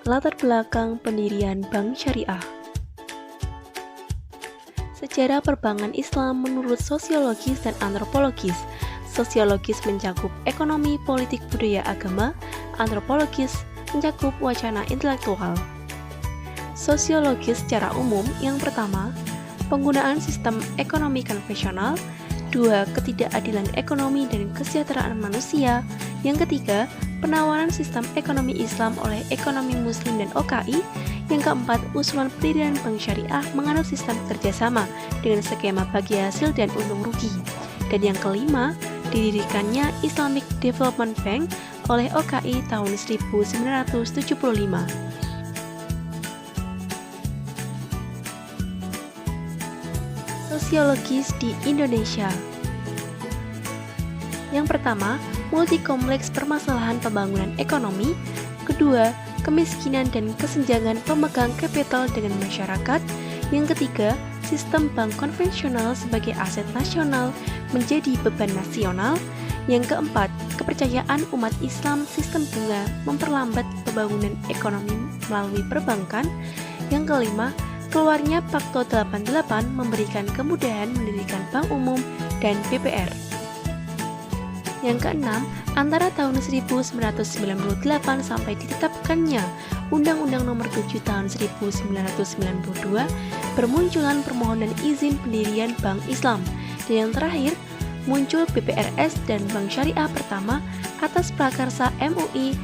Latar belakang pendirian Bank Syariah. Sejarah perbankan Islam menurut sosiologis dan antropologis. Sosiologis mencakup ekonomi, politik, budaya, agama. Antropologis mencakup wacana intelektual. Sosiologis secara umum, yang pertama, penggunaan sistem ekonomi konvensional. Dua, ketidakadilan ekonomi dan kesejahteraan manusia. Yang ketiga, penawaran sistem ekonomi Islam oleh ekonomi Muslim dan OKI. Yang keempat, usulan pendirian Bank Syariah menganut sistem kerjasama dengan skema bagi hasil dan untung rugi. Dan yang kelima, didirikannya Islamic Development Bank oleh OKI tahun 1975. Sosiologis di Indonesia. Yang pertama, multi-kompleks permasalahan pembangunan ekonomi. Kedua, kemiskinan dan kesenjangan pemegang kapital dengan masyarakat. Yang ketiga, sistem bank konvensional sebagai aset nasional menjadi beban nasional. Yang keempat, kepercayaan umat Islam sistem bunga memperlambat pembangunan ekonomi melalui perbankan. Yang kelima, keluarnya Pakto 88 memberikan kemudahan mendirikan Bank Umum dan BPR. Yang keenam, antara tahun 1998 sampai ditetapkannya Undang-Undang Nomor 7 Tahun 1992, bermunculan permohonan izin pendirian Bank Islam. Dan yang terakhir, muncul BPRS dan Bank Syariah pertama atas prakarsa MUI,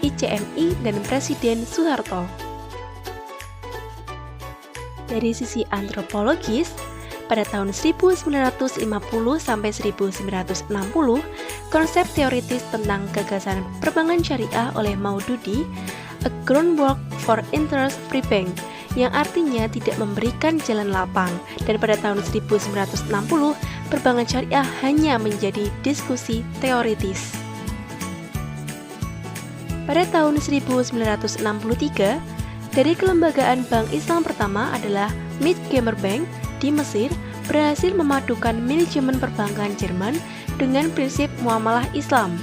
ICMI, dan Presiden Soeharto. Dari sisi antropologis, pada tahun 1950 sampai 1960, konsep teoritis tentang gagasan perbankan syariah oleh Maududi, A Groundwork for Interest-Free Bank, yang artinya tidak memberikan jalan lapang, dan pada tahun 1960, perbankan syariah hanya menjadi diskusi teoritis. Pada tahun 1963, dari kelembagaan Bank Islam pertama adalah Midgemer Bank di Mesir, berhasil memadukan manajemen perbankan Jerman dengan prinsip muamalah Islam.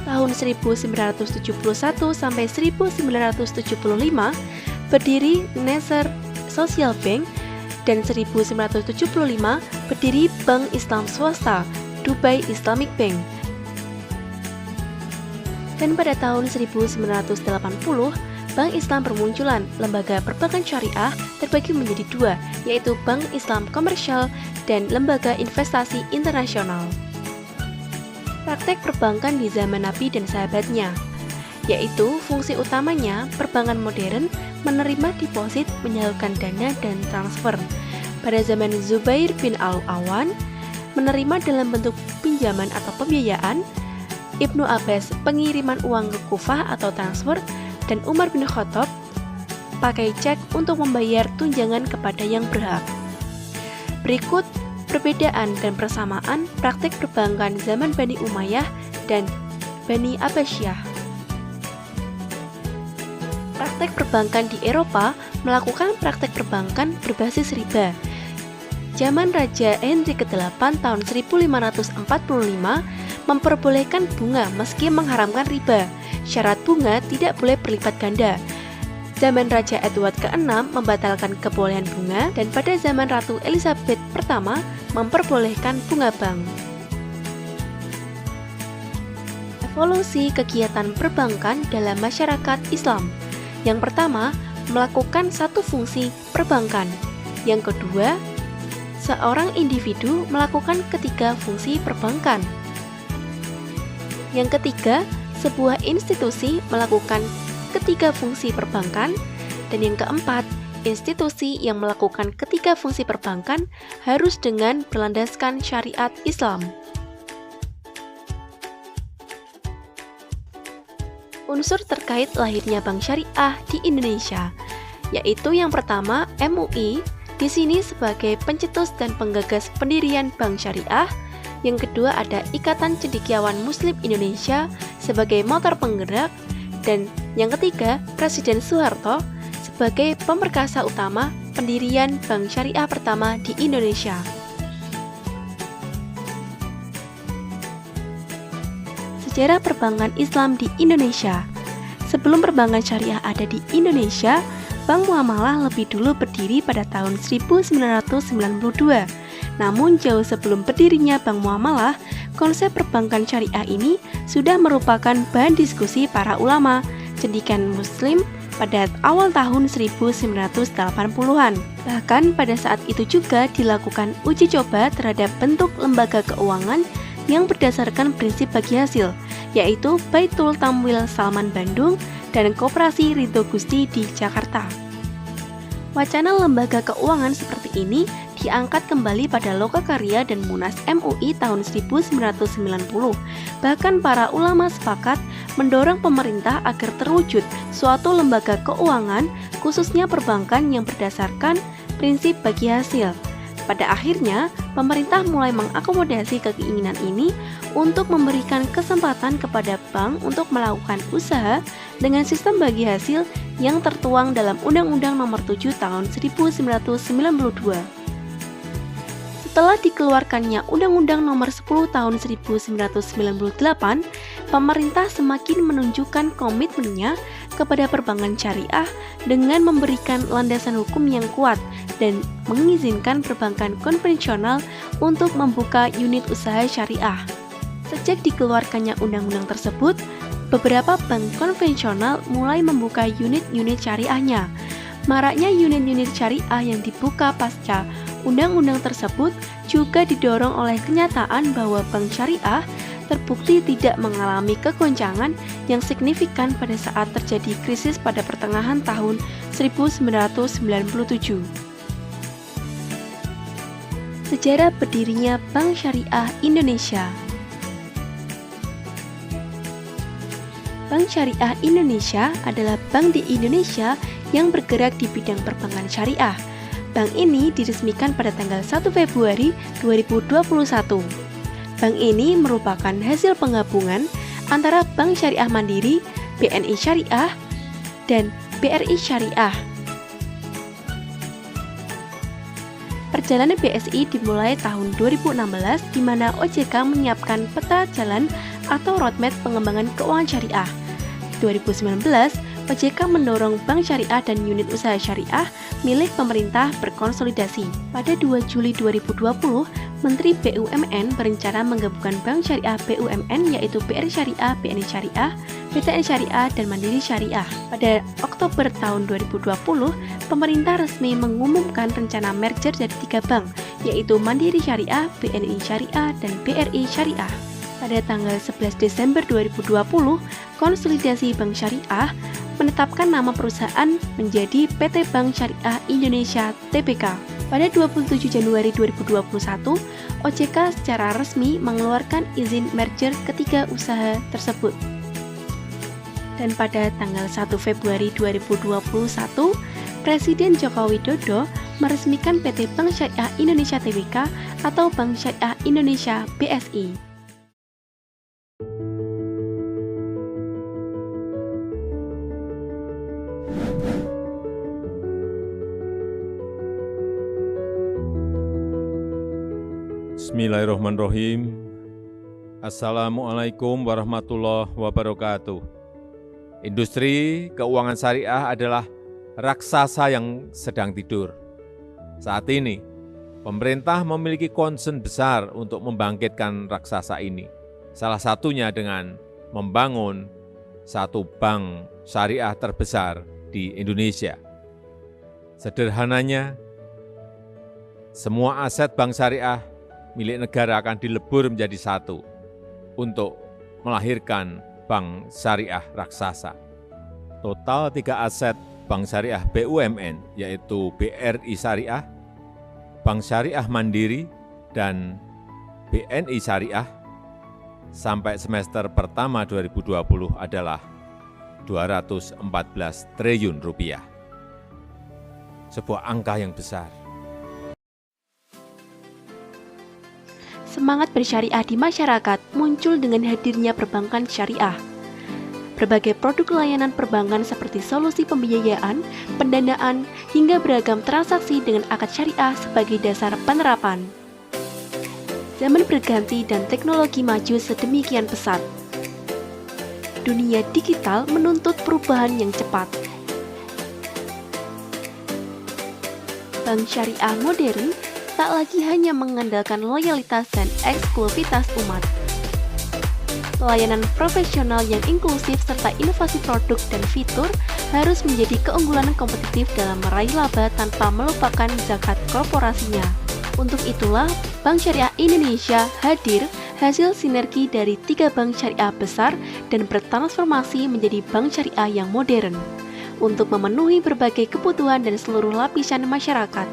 Tahun 1971 sampai 1975 berdiri Nasser Social Bank, dan 1975 berdiri Bank Islam Swasta, Dubai Islamic Bank. Dan pada tahun 1980, Bank Islam bermunculan. Lembaga perbankan syariah terbagi menjadi dua, yaitu Bank Islam Komersial dan Lembaga Investasi Internasional. Praktek perbankan di zaman Nabi dan sahabatnya, yaitu fungsi utamanya perbankan modern menerima deposit, menyalurkan dana, dan transfer. Pada zaman Zubair bin Al-Awan, menerima dalam bentuk pinjaman atau pembiayaan. Ibnu Abbas, pengiriman uang ke Kufah atau transfer, dan Umar bin Khattab pakai cek untuk membayar tunjangan kepada yang berhak. Berikut perbedaan dan persamaan praktik perbankan zaman Bani Umayyah dan Bani Abbasiyah. Praktek perbankan di Eropa melakukan praktek perbankan berbasis riba. Zaman Raja Henry ke-8 tahun 1545 memperbolehkan bunga meski mengharamkan riba. Syarat bunga tidak boleh berlipat ganda. Zaman Raja Edward ke-6 membatalkan kebolehan bunga, dan pada zaman Ratu Elizabeth pertama memperbolehkan bunga bank. Evolusi kegiatan perbankan dalam masyarakat Islam. Yang pertama, melakukan satu fungsi perbankan. Yang kedua, seorang individu melakukan ketiga fungsi perbankan. Yang ketiga, sebuah institusi melakukan ketiga fungsi perbankan. Dan yang keempat, institusi yang melakukan ketiga fungsi perbankan harus dengan berlandaskan syariat Islam. Unsur terkait lahirnya Bank Syariah di Indonesia, yaitu yang pertama MUI, di sini sebagai pencetus dan penggagas pendirian Bank Syariah. Yang kedua ada Ikatan Cendekiawan Muslim Indonesia sebagai motor penggerak. Dan yang ketiga, Presiden Soeharto sebagai pemerkasa utama pendirian Bank Syariah pertama di Indonesia. Sejarah perbankan Islam di Indonesia. Sebelum perbankan syariah ada di Indonesia, Bank Muamalah lebih dulu berdiri pada tahun 1992. Namun jauh sebelum berdirinya Bank Muamalah, konsep perbankan syariah ini sudah merupakan bahan diskusi para ulama cendekiawan Muslim pada awal tahun 1980-an. Bahkan pada saat itu juga dilakukan uji coba terhadap bentuk lembaga keuangan yang berdasarkan prinsip bagi hasil, yaitu Baitul Tamwil Salman Bandung dan Koperasi Ridho Gusti di Jakarta. Wacana lembaga keuangan seperti ini diangkat kembali pada Lokakarya dan Munas MUI tahun 1990. Bahkan para ulama sepakat mendorong pemerintah agar terwujud suatu lembaga keuangan, khususnya perbankan yang berdasarkan prinsip bagi hasil. Pada akhirnya, pemerintah mulai mengakomodasi keinginan ini untuk memberikan kesempatan kepada bank untuk melakukan usaha dengan sistem bagi hasil yang tertuang dalam Undang-Undang Nomor 7 Tahun 1992. Setelah dikeluarkannya Undang-Undang Nomor 10 Tahun 1998, pemerintah semakin menunjukkan komitmennya kepada perbankan syariah dengan memberikan landasan hukum yang kuat dan mengizinkan perbankan konvensional untuk membuka unit usaha syariah. Sejak dikeluarkannya undang-undang tersebut, beberapa bank konvensional mulai membuka unit-unit syariahnya. Maraknya unit-unit syariah yang dibuka pasca undang-undang tersebut juga didorong oleh kenyataan bahwa bank syariah terbukti tidak mengalami kegoncangan yang signifikan pada saat terjadi krisis pada pertengahan tahun 1997. Sejarah berdirinya Bank Syariah Indonesia. Bank Syariah Indonesia adalah bank di Indonesia yang bergerak di bidang perbankan syariah. Bank ini diresmikan pada tanggal 1 Februari 2021. Bank ini merupakan hasil penggabungan antara Bank Syariah Mandiri, BNI Syariah, dan BRI Syariah. Perjalanan BSI dimulai tahun 2016 di mana OJK menyiapkan peta jalan atau roadmap pengembangan keuangan syariah. 2019, OJK mendorong bank syariah dan unit usaha syariah milik pemerintah berkonsolidasi. Pada 2 Juli 2020, Menteri BUMN berencana menggabungkan bank syariah BUMN yaitu BRI Syariah, BNI Syariah, BTN Syariah, dan Mandiri Syariah. Pada Oktober tahun 2020, pemerintah resmi mengumumkan rencana merger dari 3 bank, yaitu Mandiri Syariah, BNI Syariah, dan BRI Syariah. Pada tanggal 11 Desember 2020, Konsolidasi Bank Syariah menetapkan nama perusahaan menjadi PT Bank Syariah Indonesia Tbk. Pada 27 Januari 2021, OJK secara resmi mengeluarkan izin merger ketiga usaha tersebut. Dan pada tanggal 1 Februari 2021, Presiden Joko Widodo meresmikan PT Bank Syariah Indonesia Tbk atau Bank Syariah Indonesia BSI. Bismillahirrahmanirrahim. Assalamualaikum warahmatullahi wabarakatuh. Industri keuangan syariah adalah raksasa yang sedang tidur. Saat ini, pemerintah memiliki concern besar untuk membangkitkan raksasa ini. Salah satunya dengan membangun satu bank syariah terbesar di Indonesia. Sederhananya, semua aset bank syariah milik negara akan dilebur menjadi satu untuk melahirkan bank syariah raksasa. Total 3 aset bank syariah BUMN yaitu BRI Syariah, Bank Syariah Mandiri, dan BNI Syariah sampai semester pertama 2020 adalah 214 triliun rupiah. Sebuah angka yang besar. Semangat bersyariah di masyarakat muncul dengan hadirnya perbankan syariah. Berbagai produk layanan perbankan seperti solusi pembiayaan, pendanaan, hingga beragam transaksi dengan akad syariah sebagai dasar penerapan. Zaman berganti dan teknologi maju sedemikian pesat. Dunia digital menuntut perubahan yang cepat. Bank syariah modern tak lagi hanya mengandalkan loyalitas dan eksklusivitas umat. Pelayanan profesional yang inklusif serta inovasi produk dan fitur harus menjadi keunggulan kompetitif dalam meraih laba tanpa melupakan zakat korporasinya. Untuk itulah, Bank Syariah Indonesia hadir hasil sinergi dari 3 bank syariah besar dan bertransformasi menjadi bank syariah yang modern untuk memenuhi berbagai kebutuhan dan seluruh lapisan masyarakat,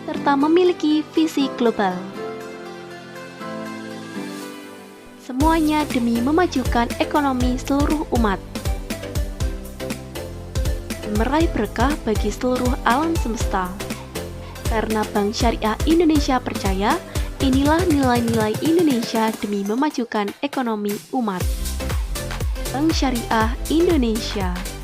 serta memiliki visi global. Semuanya demi memajukan ekonomi seluruh umat, meraih berkah bagi seluruh alam semesta. Karena Bank Syariah Indonesia percaya, inilah nilai-nilai Indonesia demi memajukan ekonomi umat. Bank Syariah Indonesia.